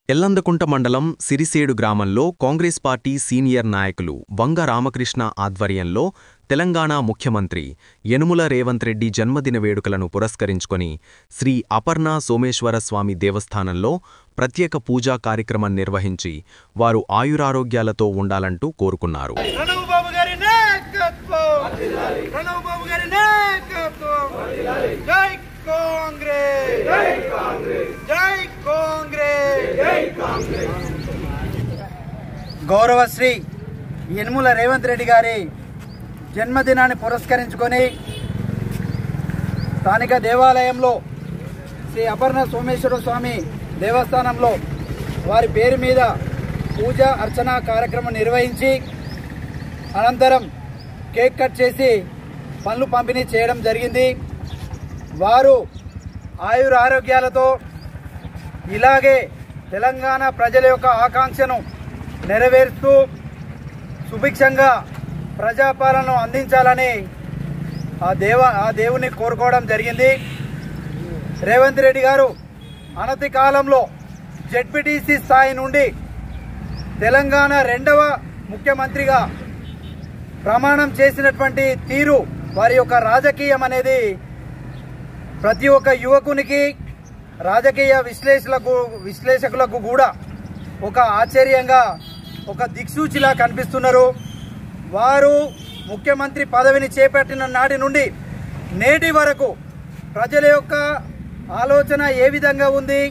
ఎల్లందకుంట మండలం సిరిసేడు గ్రామంలో Congress party senior నాయకులు వంగ రామకృష్ణ ఆధ్వర్యంలో తెలంగాణ ముఖ్యమంత్రి యనుమల రేవంత్ రెడ్డి జన్మదిన వేడుకలను పురస్కరించుకొని శ్రీ అపర్ణ సోమేశ్వర స్వామి దేవస్థానంలో ప్రత్యేక పూజా కార్యక్రమం నిర్వహించి వారు ఆయురారోగ్యాలతో ఉండాలంటూ కోరుకున్నారు. గౌరవశ్రీ యనుమల రేవంత్ రెడ్డి గారి జన్మదినాన్ని పురస్కరించుకొని స్థానిక దేవాలయంలో శ్రీ అపర్ణ సోమేశ్వర స్వామి దేవస్థానంలో వారి పేరు మీద పూజ అర్చన కార్యక్రమం నిర్వహించి అనంతరం కేక్ కట్ చేసి పనులు పంపిణీ చేయడం జరిగింది. వారు ఆయురారోగ్యాలతో ఇలాగే తెలంగాణ ప్రజల యొక్క ఆకాంక్షను నెరవేరుస్తూ సుభిక్షంగా ప్రజాపాలనను అందించాలని ఆ దేవుని కోరుకోవడం జరిగింది. రేవంత్ రెడ్డి గారు అనతి కాలంలో జెడ్పీటీసీ స్థాయి నుండి తెలంగాణ 2వ ముఖ్యమంత్రిగా ప్రమాణం చేసినటువంటి తీరు, వారి యొక్క రాజకీయం అనేది ప్రతి ఒక్క యువకునికి, రాజకీయ విశ్లేషకులకు కూడా ఒక ఆశ్చర్యంగా, ఒక దిక్సూచిలా కనిపిస్తున్నారు. వారు ముఖ్యమంత్రి పదవిని చేపట్టిన నాటి నుండి నేటి వరకు ప్రజల యొక్క ఆలోచన ఏ విధంగా ఉంది,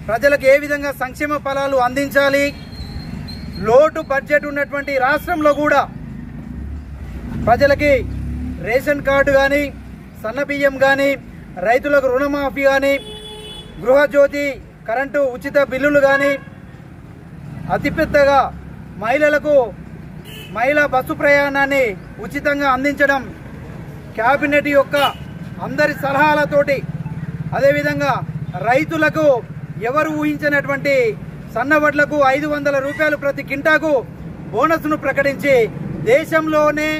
ప్రజలకు ఏ విధంగా సంక్షేమ ఫలాలు అందించాలి, లోటు బడ్జెట్ ఉన్నటువంటి రాష్ట్రంలో కూడా ప్రజలకి రేషన్ కార్డు కానీ, సన్నబియ్యం కానీ, రైతులకు రుణమాఫీ కానీ, గృహజ్యోతి కరెంటు ఉచిత బిల్లులు కానీ, అతిపెద్దగా మహిళలకు మహిళా బస్సు ప్రయాణాన్ని ఉచితంగా అందించడం, క్యాబినెట్ యొక్క అందరి సలహాలతోటి, అదేవిధంగా రైతులకు ఎవరు ఊహించినటువంటి సన్నవడ్లకు 500 రూపాయలు ప్రతి కింటాకు బోనస్ను ప్రకటించి దేశంలోనే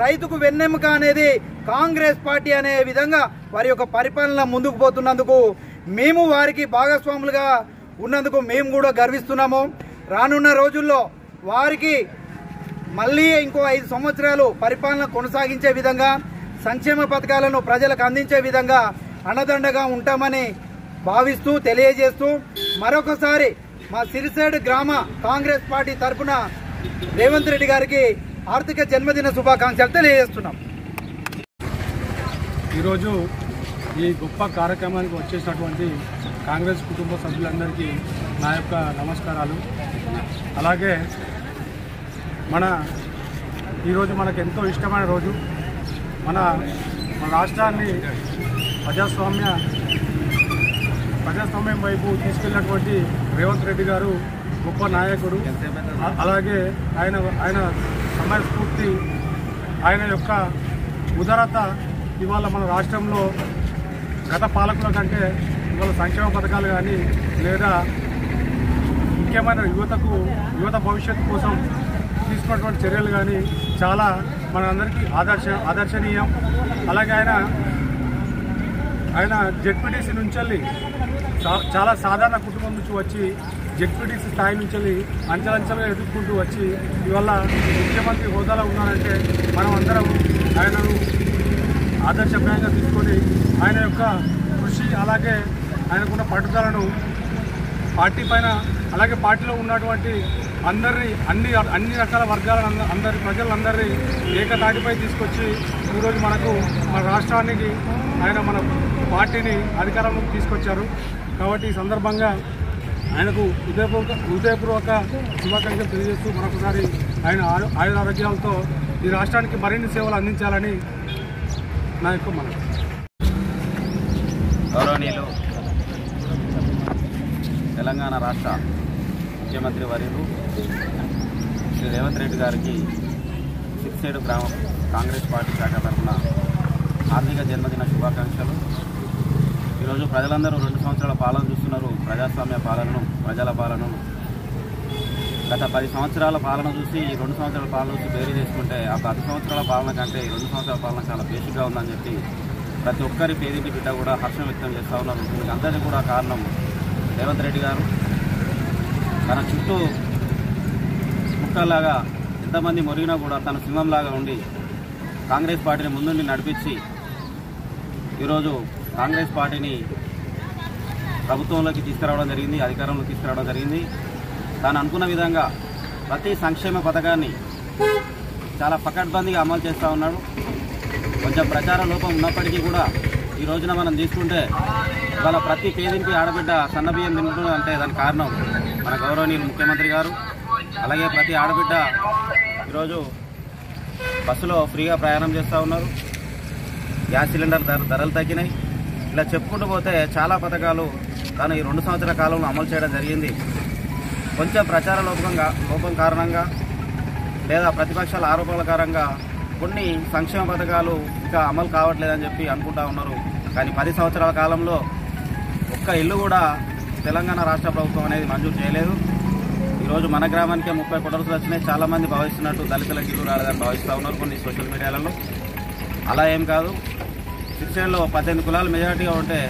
రైతుకు వెన్నెముక అనేది కాంగ్రెస్ పార్టీ అనే విధంగా వారి యొక్క పరిపాలన ముందుకు పోతున్నందుకు, మేము వారికి భాగస్వాములుగా ఉన్నందుకు మేము కూడా గర్విస్తున్నాము. రానున్న రోజుల్లో వారికి మళ్ళీ ఇంకో 5 సంవత్సరాలు పరిపాలన కొనసాగించే విధంగా, సంక్షేమ పథకాలను ప్రజలకు అందించే విధంగా అండదండగా ఉంటామని భావిస్తూ తెలియజేస్తూ మరొకసారి మా సిరిసేడు గ్రామ కాంగ్రెస్ పార్టీ తరఫున రేవంత్ రెడ్డి గారికి ఆర్థిక జన్మదిన శుభాకాంక్షలు తెలియజేస్తున్నాం. ఈరోజు ఈ గొప్ప కార్యక్రమానికి వచ్చేసినటువంటి కాంగ్రెస్ కుటుంబ సభ్యులందరికీ నా యొక్క నమస్కారాలు. అలాగే ఈరోజు మనకు ఎంతో ఇష్టమైన రోజు. మన రాష్ట్రాన్ని ప్రజాస్వామ్యం వైపు తీసుకెళ్ళినటువంటి రేవంత్ రెడ్డి గారు గొప్ప నాయకుడు. అలాగే ఆయన సమయస్ఫూర్తి, ఆయన యొక్క ఉదారత ఇవాళ మన రాష్ట్రంలో గత పాలకుల కంటే ఇవాళ సంక్షేమ పథకాలు కానీ, లేదా ముఖ్యమైన యువత భవిష్యత్తు కోసం తీసుకున్నటువంటి చర్యలు కానీ చాలా మనందరికీ ఆదర్శనీయం. అలాగే ఆయన జెడ్పీటీసీ నుంచి చాలా సాధారణ కుటుంబం నుంచి వచ్చి జెడ్పీటీసీ స్థాయి నుంచి అంచెలంచెలుగా ఎదుర్కొంటూ వచ్చి ఇవాళ ముఖ్యమంత్రి హోదాలో ఉన్నారంటే మనం అందరం ఆయనను ఆదర్శప్రాయంగా తీసుకొని ఆయన యొక్క కృషి, అలాగే ఆయనకున్న పట్టుదలను పార్టీ పైన, అలాగే పార్టీలో ఉన్నటువంటి అన్ని రకాల వర్గాలను అందరి ప్రజలందరినీ ఏకతాటిపై తీసుకొచ్చి ఈరోజు మన రాష్ట్రానికి ఆయన మన పార్టీని అధికారంలోకి తీసుకొచ్చారు. కాబట్టి ఈ సందర్భంగా ఆయనకు హృదయపూర్వక శుభాకాంక్షలు తెలియజేస్తూ మరొకసారి ఆయన ఆయురారోగ్యాలతో ఈ రాష్ట్రానికి మరిన్ని సేవలు అందించాలని నా యొక్క మనవి. గౌరవనీయులు తెలంగాణ రాష్ట్ర ముఖ్యమంత్రి వర్యులు శ్రీ రేవంత్ రెడ్డి గారికి సిరిసేడు గ్రామ కాంగ్రెస్ పార్టీ శాఖ తరఫున ఆర్థిక జన్మదిన శుభాకాంక్షలు. ఈరోజు ప్రజలందరూ 2 సంవత్సరాల పాలన చూస్తున్నారు. ప్రజాస్వామ్య పాలనను, ప్రజల పాలనను. గత 10 సంవత్సరాల పాలన చూసి ఈ 2 సంవత్సరాల పాలన చూసి వేరు చేసుకుంటే ఆ 10 సంవత్సరాల పాలన కంటే 2 సంవత్సరాల పాలన చాలా బేసిక్గా ఉందని చెప్పి ప్రతి ఒక్కరి పేదింటి బిడ్డ కూడా హర్షం వ్యక్తం చేస్తూ ఉన్నారు. దీనికి అందరికీ కూడా కారణం రేవంత్ రెడ్డి గారు. తన చుట్టూ కుక్కలాగా ఎంతమంది మొరిగినా కూడా తన సింహంలాగా ఉండి కాంగ్రెస్ పార్టీని ముందుండి నడిపించి ఈరోజు కాంగ్రెస్ పార్టీని ప్రభుత్వంలోకి తీసుకురావడం జరిగింది, అధికారంలోకి తీసుకురావడం జరిగింది. తాను అనుకున్న విధంగా ప్రతి సంక్షేమ పథకాన్ని చాలా పకడ్బందీగా అమలు చేస్తూ ఉన్నాడు. కొంచెం ప్రచార లోపం ఉన్నప్పటికీ కూడా ఈ రోజున మనం తీసుకుంటే ఇవాళ ప్రతి పేదింటి ఆడబిడ్డ సన్నబియ్యం తింటుందంటే దానికి కారణం మన గౌరవనీయులు ముఖ్యమంత్రి గారు. అలాగే ప్రతి ఆడబిడ్డ ఈరోజు బస్సులో ఫ్రీగా ప్రయాణం చేస్తూ ఉన్నారు. గ్యాస్ సిలిండర్ ధరలు తగ్గినాయి. ఇలా చెప్పుకుంటూ పోతే చాలా పథకాలు తాను ఈ 2 సంవత్సరాల కాలంలో అమలు చేయడం జరిగింది. కొంచెం ప్రచార లోపం కారణంగా లేదా ప్రతిపక్షాల ఆరోపణల కారణంగా కొన్ని సంక్షేమ పథకాలు ఇంకా అమలు కావట్లేదని చెప్పి అనుకుంటా ఉన్నారు. కానీ 10 సంవత్సరాల కాలంలో ఒక్క ఇల్లు కూడా తెలంగాణ రాష్ట్ర ప్రభుత్వం అనేది మంజూరు చేయలేదు. ఈరోజు మన గ్రామానికే 30 కొడవలు వచ్చినాయి. చాలామంది భావిస్తున్నట్టు దళితులకు ఇల్లు రాలేదని భావిస్తూ ఉన్నారు కొన్ని సోషల్ మీడియాలలో. అలా ఏం కాదు. శిక్షణలో 18 కులాలు మెజారిటీగా ఉంటే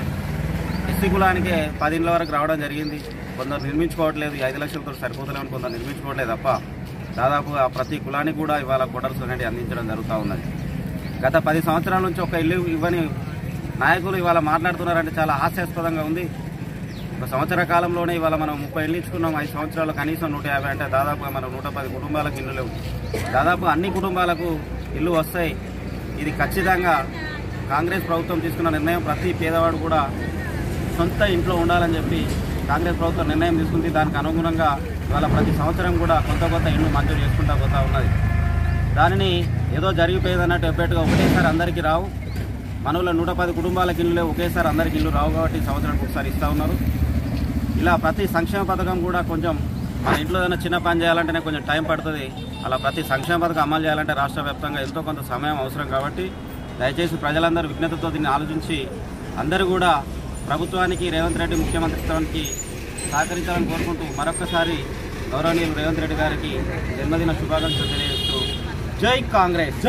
ఎస్సీ కులానికే 10 ఇళ్ళ వరకు రావడం జరిగింది. కొందరు నిర్మించుకోవట్లేదు, 5 లక్షలతో సరిపోతలేమని కొందరు నిర్మించుకోవట్లేదు తప్ప దాదాపు ప్రతి కులానికి కూడా ఇవాళ క్వార్టర్స్ అనేవి అందించడం జరుగుతూ ఉన్నది. గత 10 సంవత్సరాల నుంచి ఒక ఇల్లు ఇవ్వని నాయకులు ఇవాళ మాట్లాడుతున్నారంటే చాలా హాస్యాస్పదంగా ఉంది. ఒక సంవత్సర కాలంలోనే ఇవాళ మనం 30 ఇళ్ళు ఇచ్చుకున్నాం. 5 సంవత్సరాలు కనీసం 150 అంటే దాదాపుగా మనం 110 కుటుంబాలకు ఇల్లు లేవు. దాదాపు అన్ని కుటుంబాలకు ఇల్లు వస్తాయి. ఇది ఖచ్చితంగా కాంగ్రెస్ ప్రభుత్వం తీసుకున్న నిర్ణయం. ప్రతి పేదవాడు కూడా సొంత ఇంట్లో ఉండాలని చెప్పి కాంగ్రెస్ ప్రభుత్వం నిర్ణయం తీసుకుంది. దానికి అనుగుణంగా ఇవాళ ప్రతి సంవత్సరం కూడా కొత్త ఇల్లు మంజూరు చేసుకుంటూ పోతా ఉన్నది. దానిని ఏదో జరిగిపోయేదన్నట్టు ఎప్పటిగా ఒకటేసారి అందరికీ రావు. మనలో 110 కుటుంబాలకు ఇల్లు లేవు, ఒకేసారి అందరికీ ఇల్లు రావు కాబట్టి సంవత్సరానికి ఒకసారి ఇస్తూ ఉన్నారు. ఇలా ప్రతి సంక్షేమ పథకం కూడా కొంచెం మన ఇంట్లో ఏదైనా చిన్న పని చేయాలంటేనే కొంచెం టైం పడుతుంది. అలా ప్రతి సంక్షేమ పథకం అమలు చేయాలంటే రాష్ట్ర వ్యాప్తంగా ఎంతో కొంత సమయం అవసరం కాబట్టి దయచేసి ప్రజలందరూ విజ్ఞతతో దీన్ని ఆలోచించి అందరూ కూడా ప్రభుత్వానికి రేవంత్ రెడ్డి ముఖ్యమంత్రిత్వానికి సహకరించాలని కోరుకుంటూ మరొకసారి గౌరవనీయులు రేవంత్ రెడ్డి గారికి జన్మదిన శుభాకాంక్షలు తెలియజేస్తూ జై కాంగ్రెస్.